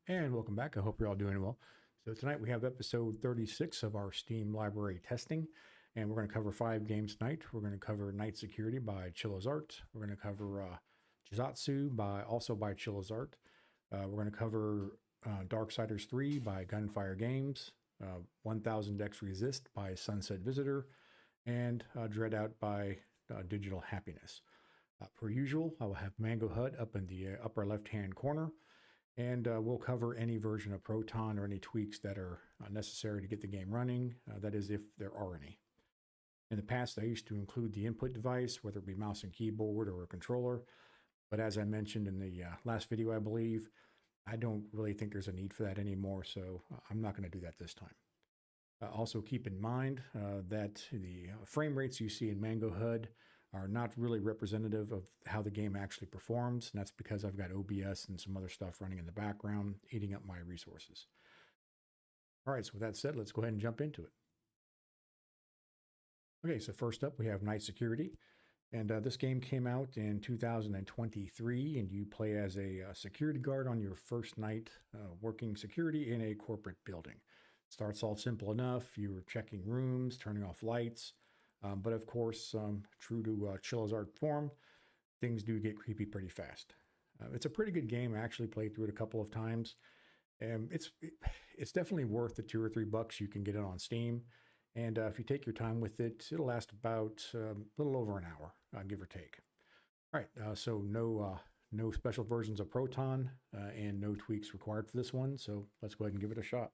And welcome back. I hope you're all doing well. So tonight we have episode 36 of our Steam library testing, and we're going to cover 5 games tonight. We're going to cover Night Security by Chilla's Art. We're going to cover Jisatsu by Chilla's Art. We're going to cover Darksiders 3 by Gunfire Games, 1000 Dex Resist by Sunset Visitor, and Dreadout by Digital Happiness. Per usual, I will have Mango Hut up in the upper left-hand corner. And we'll cover any version of Proton or any tweaks that are necessary to get the game running, that is, if there are any. In the past, I used to include the input device, whether it be mouse and keyboard or a controller. But as I mentioned in the last video, I believe, I don't really think there's a need for that anymore, so I'm not going to do that this time. Also keep in mind that the frame rates you see in Mango HUD are not really representative of how the game actually performs, and that's because I've got OBS and some other stuff running in the background, eating up my resources. All right, so with that said, let's go ahead and jump into it. Okay, so first up, we have Night Security, and this game came out in 2023, and you play as a security guard on your first night working security in a corporate building. Starts all simple enough. You're checking rooms, turning off lights, but of course, true to Chilla's Art form, things do get creepy pretty fast. It's a pretty good game. I actually played through it a couple of times. It's definitely worth the $2 or $3 you can get it on Steam. And if you take your time with it, it'll last about a little over an hour, give or take. All right, so no special versions of Proton and no tweaks required for this one. So let's go ahead and give it a shot.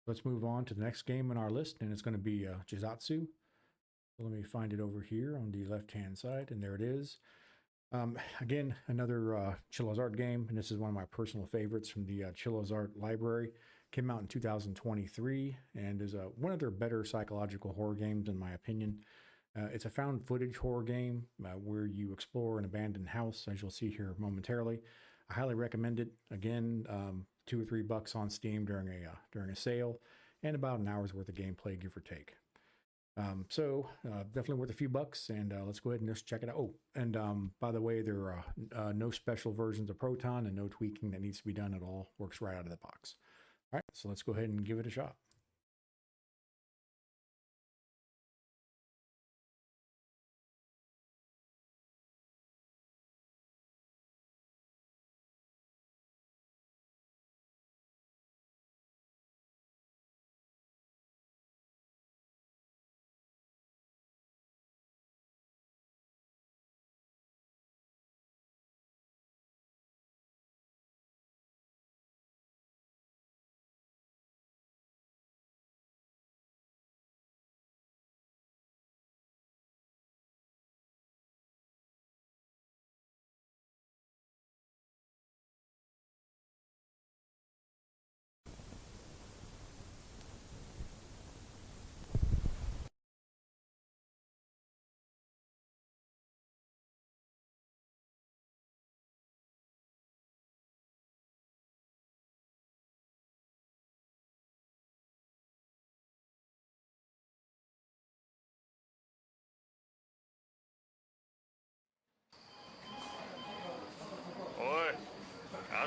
Let's move on to the next game on our list, and it's going to be Jisatsu. So let me find it over here on the left-hand side, and there it is. Again, another Chilla's Art game, and this is one of my personal favorites from the Chilla's Art library. Came out in 2023, and is one of their better psychological horror games, in my opinion. It's a found footage horror game where you explore an abandoned house, as you'll see here momentarily. I highly recommend it. Again, $2 or $3 on Steam during a sale, and about an hour's worth of gameplay, give or take. Definitely worth a few bucks, and let's go ahead and just check it out. Oh, and by the way, there are no special versions of Proton and no tweaking that needs to be done at all. Works right out of the box. All right, so let's go ahead and give it a shot.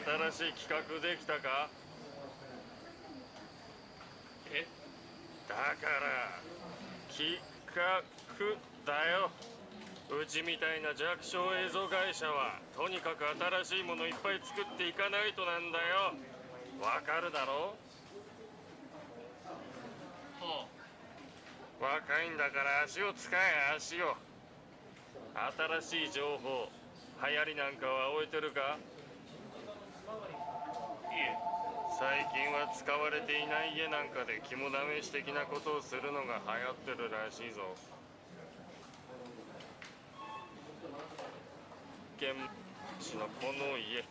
新しい企画できたか？だから企画だよ。うちみたいな弱小映像会社はとにかく新しいものいっぱい作っていかないとなんだよ。わかるだろ？若いんだから足を使え、足を。新しい情報、流行りなんかは終えてるか？最近は使われていない家なんかで肝試し的なことをするのが流行ってるらしいぞ。現地のこの家、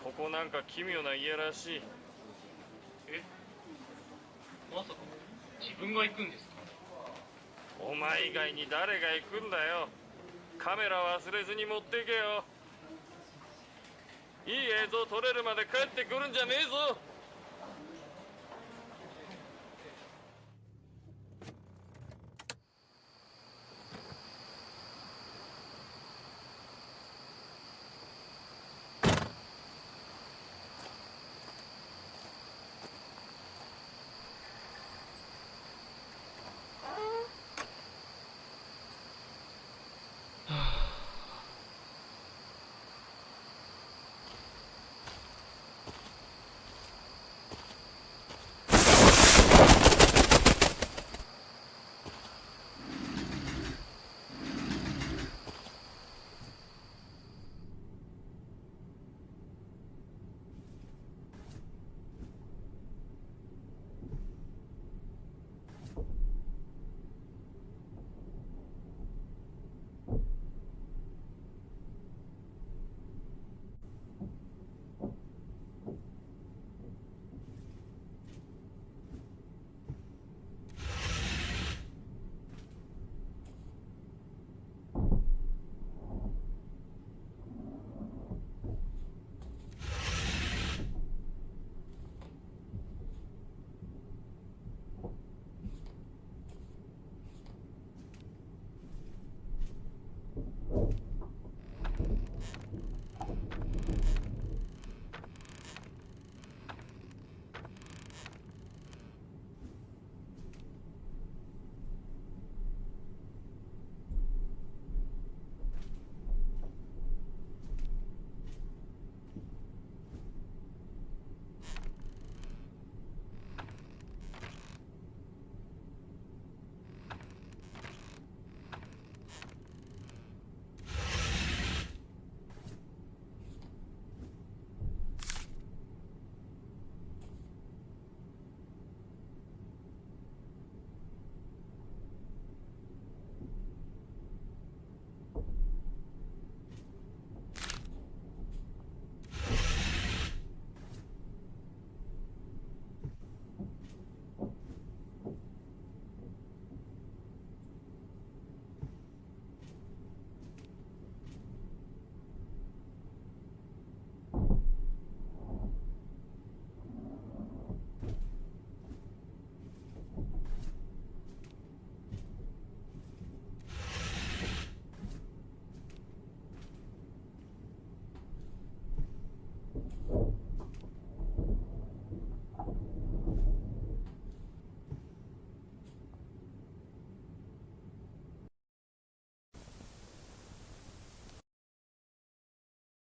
ここなんか奇妙な家らしい。まさか自分が行くんですか？お前以外に誰が行くんだよ。カメラ忘れずに持ってけよ。いい映像撮れるまで帰ってくるんじゃねえぞ。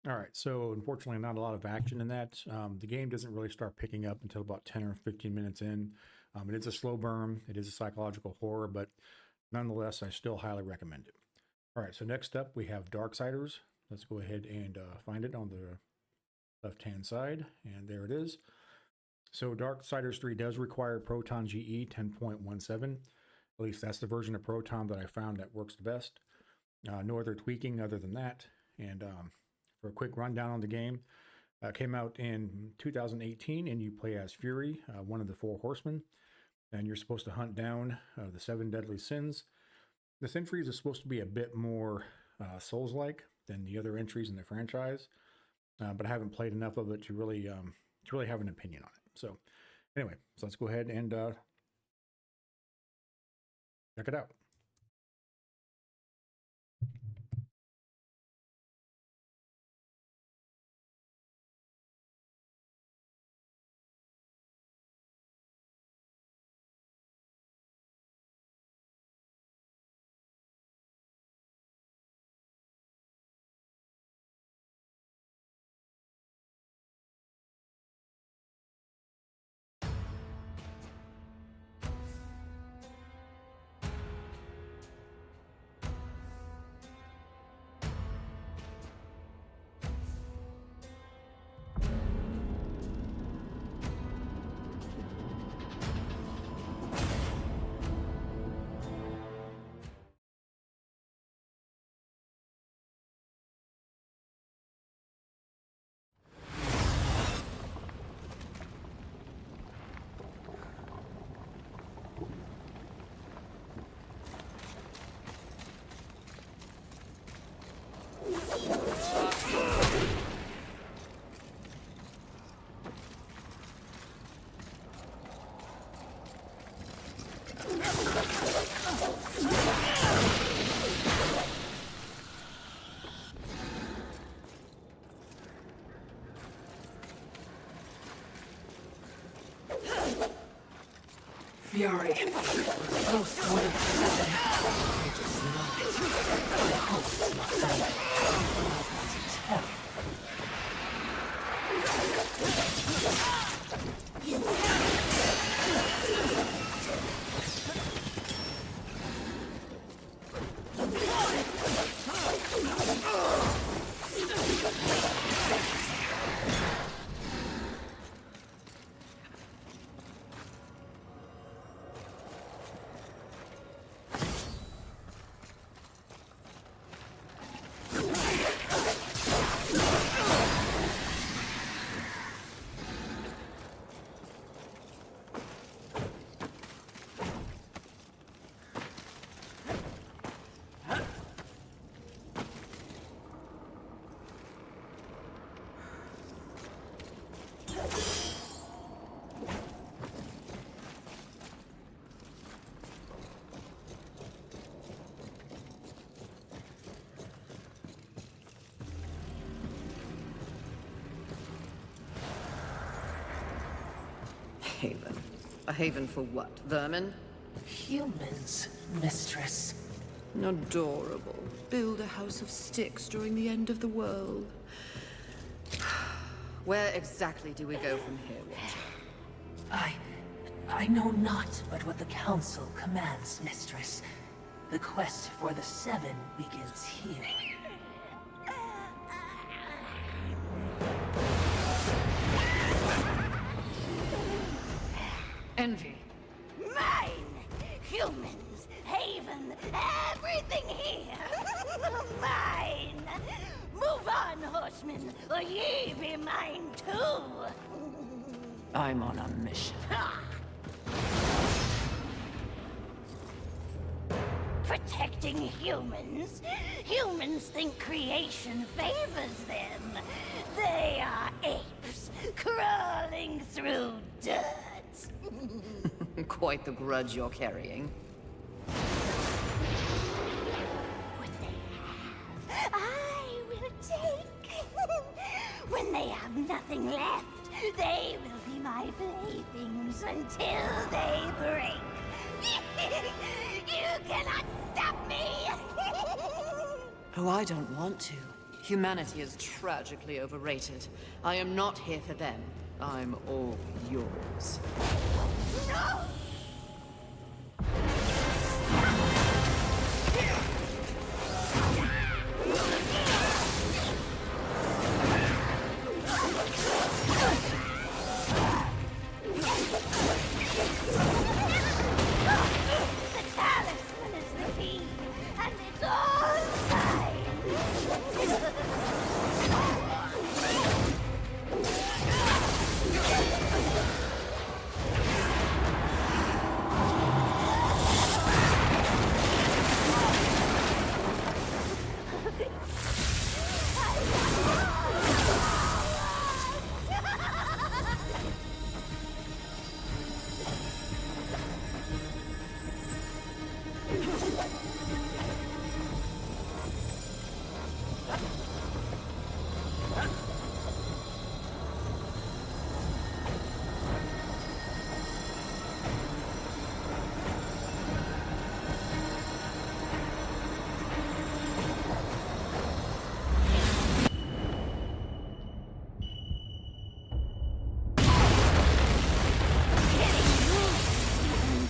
All right, so unfortunately, not a lot of action in that. The game doesn't really start picking up until about 10 or 15 minutes in. It is a slow burn, it is a psychological horror, but nonetheless, I still highly recommend it. All right, so next up, we have Darksiders. Let's go ahead and find it on the left-hand side, and there it is. So Darksiders 3 does require Proton GE 10.17. At least that's the version of Proton that I found that works the best. No other tweaking other than that. And for a quick rundown on the game, came out in 2018, and you play as Fury, one of the 4 horsemen, and you're supposed to hunt down the 7 deadly sins. This entries is supposed to be a bit more Souls-like than the other entries in the franchise, but I haven't played enough of it to really have an opinion on it. So anyway, so let's go ahead and check it out. Fury. Close to one of the 7. I just know it. I hope it's not that. Haven. A haven for what? Vermin? Humans, mistress. Adorable. Build a house of sticks during the end of the world. Where exactly do we go from here, Watcher? I know not but what the Council commands, mistress. The quest for the 7 begins here. Envy. Mine! Humans, Haven, everything here! Mine! Move on, horsemen, or ye be mine too! I'm on a mission. Protecting humans? Humans think creation favors them. They are apes, crawling through dirt. Quite the grudge you're carrying. What they have, I will take. When they have nothing left, they will be my playthings until they break. You cannot stop me! Oh, I don't want to. Humanity is tragically overrated. I am not here for them. I'm all yours. The talisman is the key, and it's all mine.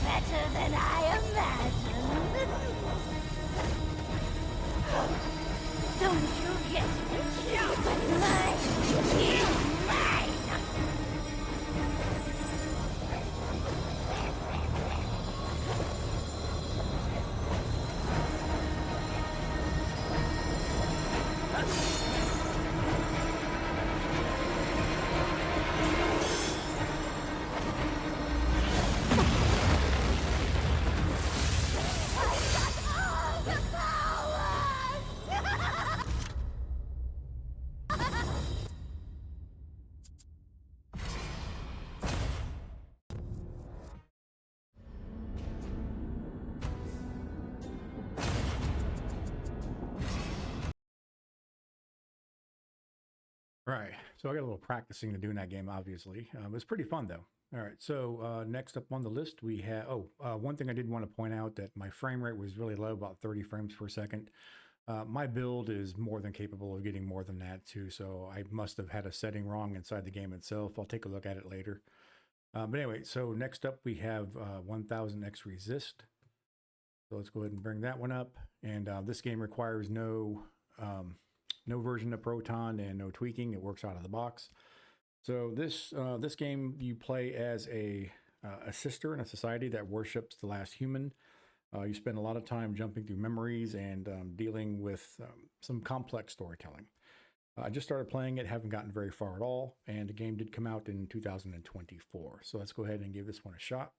Better than I imagined. Don't you get it? But mine is mine. Right. So I got a little practicing to do in that game, obviously. It's pretty fun, though. All right. So next up on the list, we have, one thing I did want to point out that my frame rate was really low, about 30 frames per second. My build is more than capable of getting more than that, too. So I must have had a setting wrong inside the game itself. I'll take a look at it later. But anyway, so next up, we have 1000X Resist. So let's go ahead and bring that one up. And this game requires no version of Proton and no tweaking. It works out of the box. So this game, you play as a sister in a society that worships the last human. You spend a lot of time jumping through memories and dealing with some complex storytelling. I just started playing it, haven't gotten very far at all, and the game did come out in 2024. So let's go ahead and give this one a shot.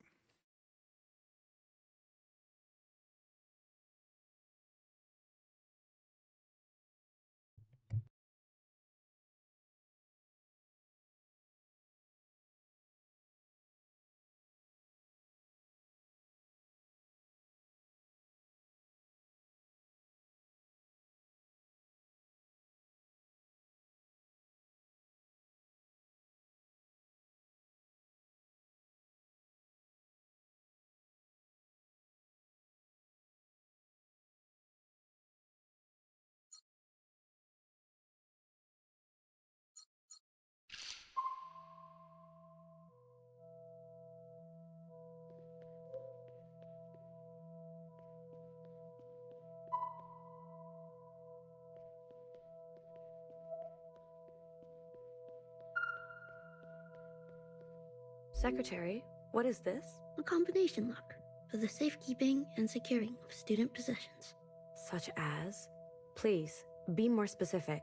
Secretary, what is this? A combination lock for the safekeeping and securing of student possessions. Such as? Please, be more specific.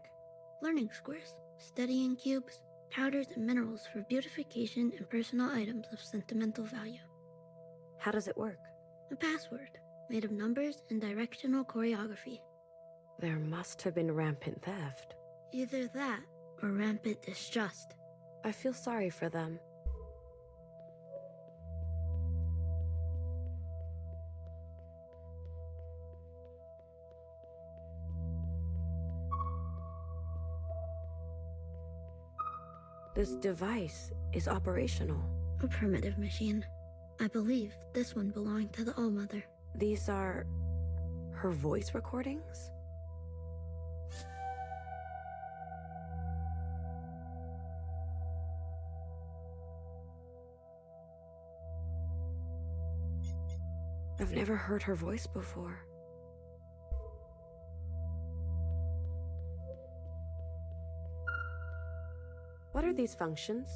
Learning squares, studying cubes, powders and minerals for beautification and personal items of sentimental value. How does it work? A password made of numbers and directional choreography. There must have been rampant theft. Either that or rampant distrust. I feel sorry for them. This device is operational. A primitive machine. I believe this one belonged to the All-Mother. These are her voice recordings? I've never heard her voice before. What are these functions?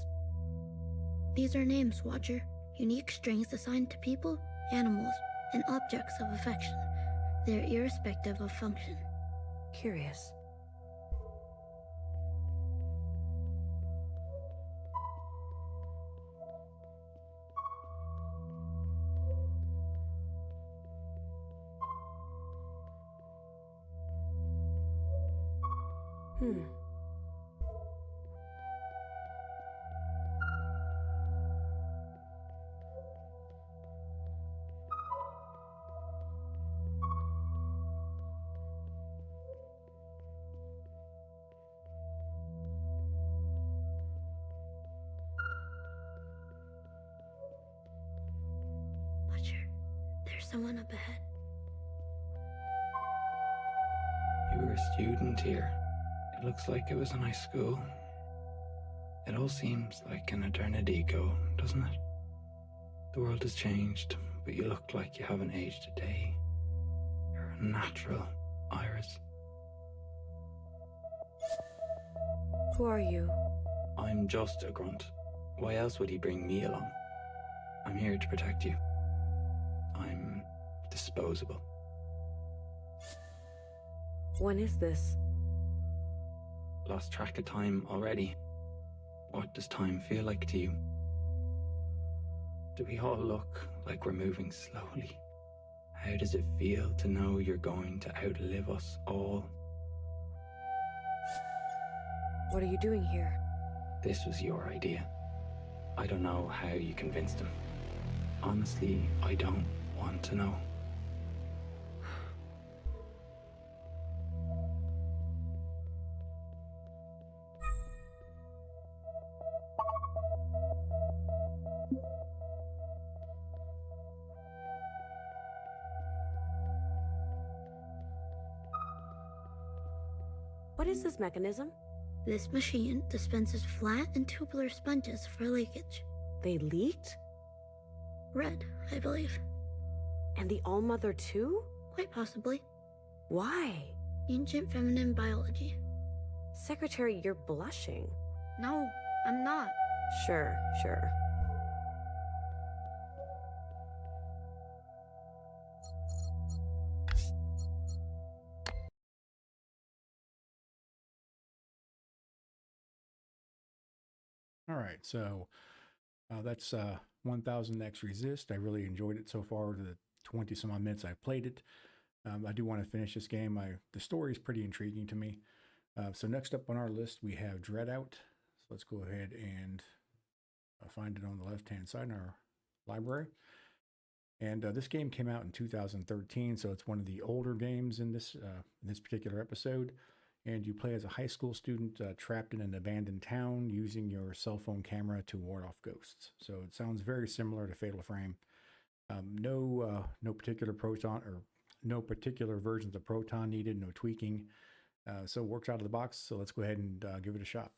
These are names, Watcher. Unique strings assigned to people, animals, and objects of affection. They're irrespective of function. Curious. Watcher, there's someone up ahead. You were a student here. It looks like it was a nice school. It all seems like an eternity ago, doesn't it? The world has changed, but you look like you haven't aged a day. You're a natural, Iris. Who are you? I'm just a grunt. Why else would he bring me along? I'm here to protect you. I'm disposable. When is this? Lost track of time already. What does time feel like to you? Do we all look like we're moving slowly? How does it feel to know you're going to outlive us all? What are you doing here? This was your idea. I don't know how you convinced him. Honestly, I don't want to know. What is this mechanism? This machine dispenses flat and tubular sponges for leakage. They leaked? Red, I believe. And the All-Mother too? Quite possibly. Why? Ancient feminine biology. Secretary, you're blushing. No, I'm not. Sure. All right, so that's 1000X Resist. I really enjoyed it so far. The 20 some odd minutes I've played it. I do want to finish this game. The story is pretty intriguing to me. So next up on our list, we have Dreadout. So let's go ahead and find it on the left-hand side in our library. And this game came out in 2013, so it's one of the older games in this particular episode. And you play as a high school student trapped in an abandoned town using your cell phone camera to ward off ghosts. So it sounds very similar to Fatal Frame. No particular Proton or no particular versions of Proton needed, no tweaking. So it works out of the box. So let's go ahead and give it a shot.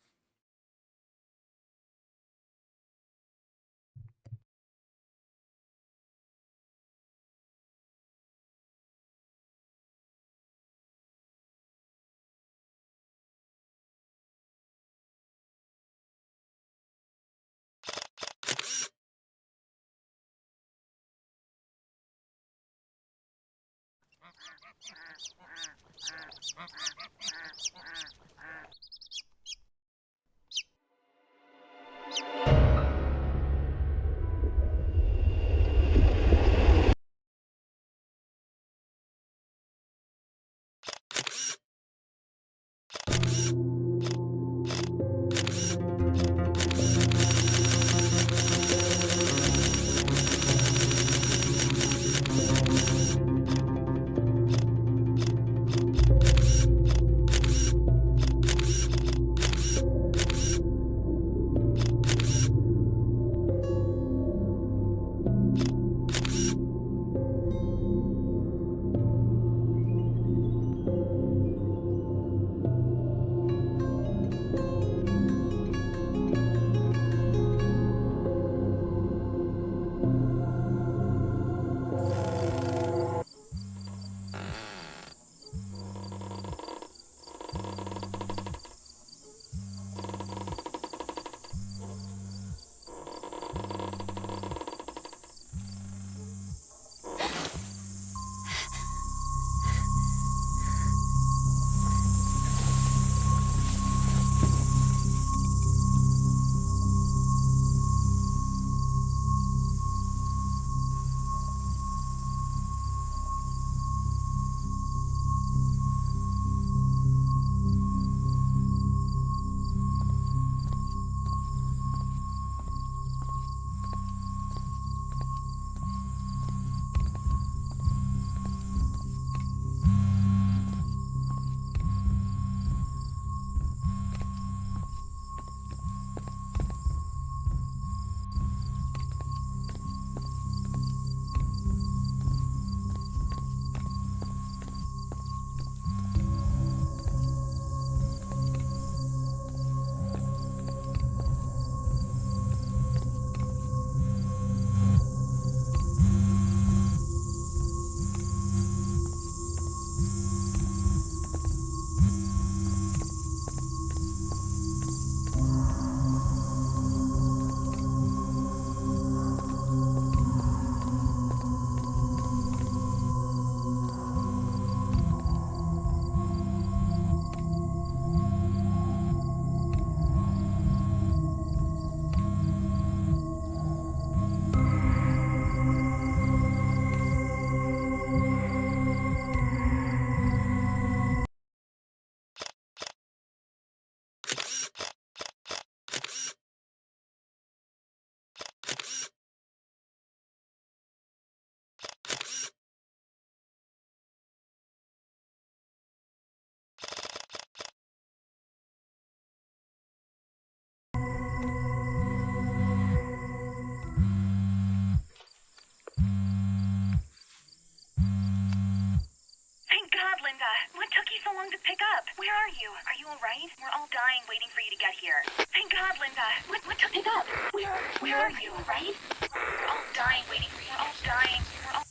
long to pick up? Where are you? Are you alright? We're all dying waiting for you to get here. Thank God, Linda. What took pick up? Where are you, alright? We're all dying waiting for you. We're all dying. We're all...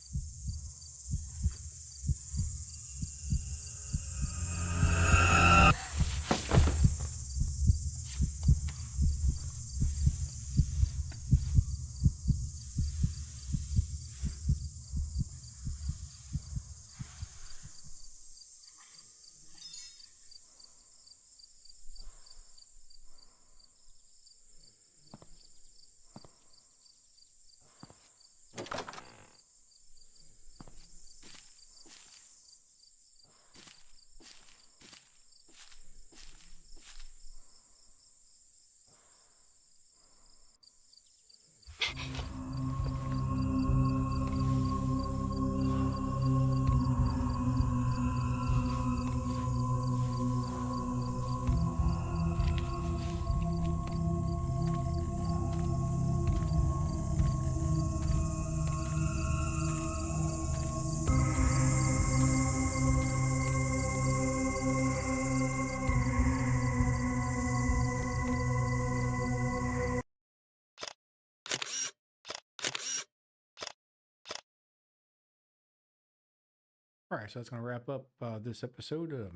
All right, so that's going to wrap up this episode,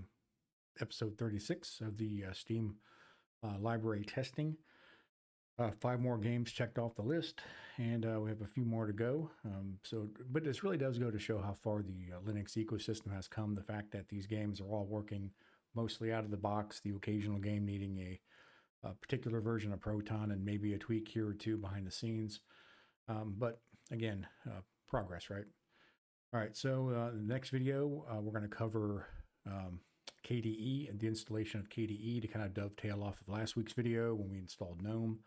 episode 36 of the Steam library testing. 5 more games checked off the list, and we have a few more to go. But this really does go to show how far the Linux ecosystem has come. The fact that these games are all working mostly out of the box, the occasional game needing a particular version of Proton and maybe a tweak here or two behind the scenes. But again, progress, right? All right, so the next video, we're going to cover KDE and the installation of KDE to kind of dovetail off of last week's video when we installed GNOME.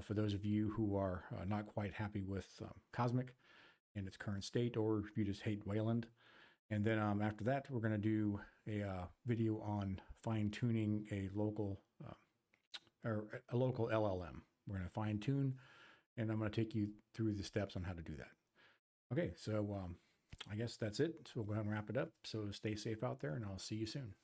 For those of you who are not quite happy with Cosmic in its current state, or if you just hate Wayland. And then after that, we're going to do a video on fine-tuning a local LLM. We're going to fine-tune, and I'm going to take you through the steps on how to do that. Okay, so I guess that's it. So we'll go ahead and wrap it up. So stay safe out there, and I'll see you soon.